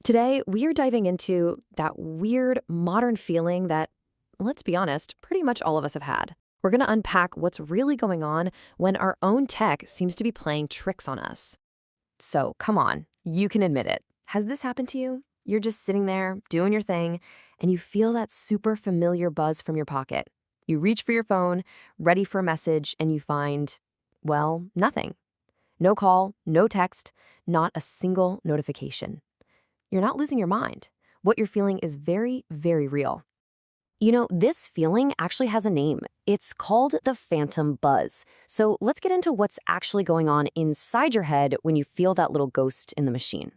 Today, we are diving into that weird modern feeling that, let's be honest, pretty much all of us have had. We're going to unpack what's really going on when our own tech seems to be playing tricks on us. So, come on, you can admit it. Has this happened to you? You're just sitting there, doing your thing, and you feel that super familiar buzz from your pocket. You reach for your phone, ready for a message, and you find, well, nothing. No call, no text, not a single notification. You're not losing your mind. What you're feeling is very, very real. You know, this feeling actually has a name. It's called the phantom buzz. So let's get into what's actually going on inside your head when you feel that little ghost in the machine.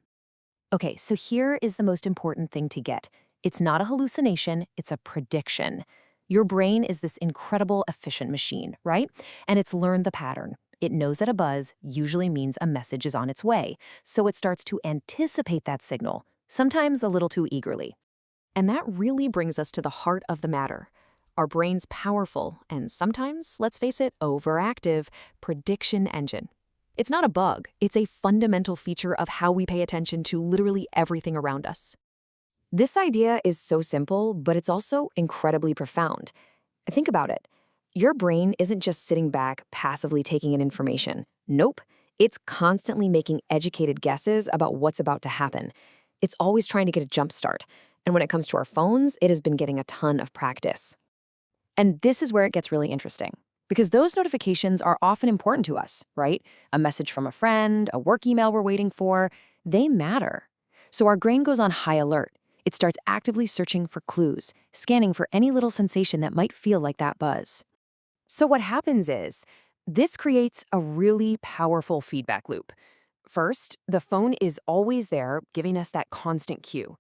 Okay, so here is the most important thing to get. It's not a hallucination, it's a prediction. Your brain is this incredible, efficient machine, right? And it's learned the pattern. It knows that a buzz usually means a message is on its way, so it starts to anticipate that signal, sometimes a little too eagerly. And that really brings us to the heart of the matter. Our brain's powerful, and sometimes, let's face it, overactive, prediction engine. It's not a bug, it's a fundamental feature of how we pay attention to literally everything around us. This idea is so simple, but it's also incredibly profound. Think about it. Your brain isn't just sitting back, passively taking in information. Nope, it's constantly making educated guesses about what's about to happen. It's always trying to get a jump start. And when it comes to our phones, it has been getting a ton of practice. And this is where it gets really interesting, because those notifications are often important to us, right? A message from a friend, a work email we're waiting for, they matter. So our brain goes on high alert. It starts actively searching for clues, scanning for any little sensation that might feel like that buzz. So what happens is, this creates a really powerful feedback loop. First, the phone is always there, giving us that constant cue.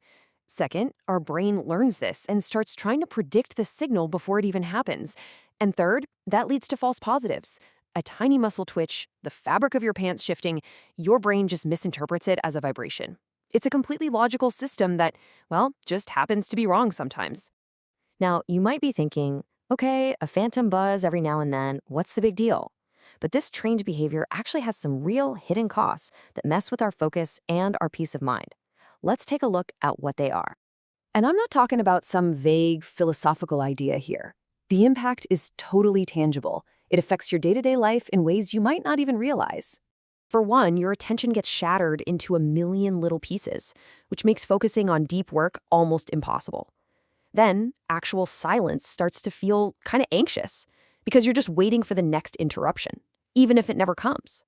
Second, our brain learns this and starts trying to predict the signal before it even happens. And third, that leads to false positives. A tiny muscle twitch, the fabric of your pants shifting, your brain just misinterprets it as a vibration. It's a completely logical system that, well, just happens to be wrong sometimes. Now, you might be thinking, okay, a phantom buzz every now and then, what's the big deal? But this trained behavior actually has some real hidden costs that mess with our focus and our peace of mind. Let's take a look at what they are. And I'm not talking about some vague philosophical idea here. The impact is totally tangible. It affects your day-to-day life in ways you might not even realize. For one, your attention gets shattered into a million little pieces, which makes focusing on deep work almost impossible. Then, actual silence starts to feel kind of anxious because you're just waiting for the next interruption, even if it never comes.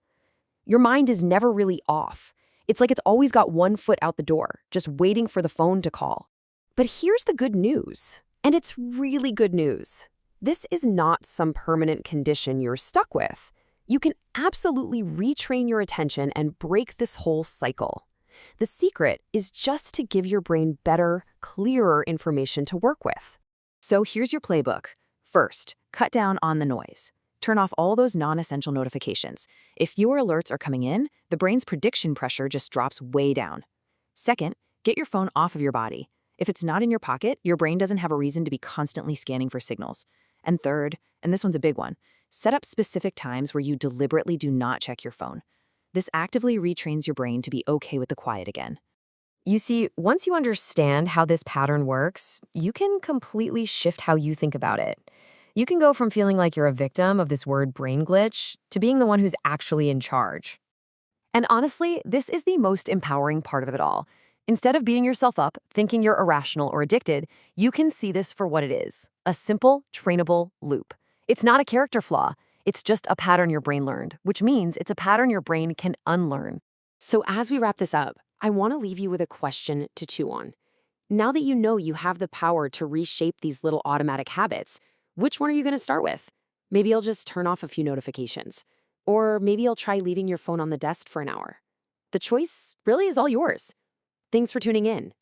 Your mind is never really off. It's like it's always got one foot out the door, just waiting for the phone to call. But here's the good news, and it's really good news. This is not some permanent condition you're stuck with. You can absolutely retrain your attention and break this whole cycle. The secret is just to give your brain better, clearer information to work with. So here's your playbook. First, cut down on the noise. Turn off all those non-essential notifications. If fewer alerts are coming in, the brain's prediction pressure just drops way down. Second, get your phone off of your body. If it's not in your pocket, your brain doesn't have a reason to be constantly scanning for signals. And third, and this one's a big one, set up specific times where you deliberately do not check your phone. This actively retrains your brain to be okay with the quiet again. You see, once you understand how this pattern works, you can completely shift how you think about it. You can go from feeling like you're a victim of this word brain glitch to being the one who's actually in charge. And honestly, this is the most empowering part of it all. Instead of beating yourself up, thinking you're irrational or addicted, you can see this for what it is, a simple, trainable loop. It's not a character flaw. It's just a pattern your brain learned, which means it's a pattern your brain can unlearn. So as we wrap this up, I want to leave you with a question to chew on. Now that you know you have the power to reshape these little automatic habits, which one are you going to start with? Maybe you'll just turn off a few notifications. Or maybe you'll try leaving your phone on the desk for an hour. The choice really is all yours. Thanks for tuning in.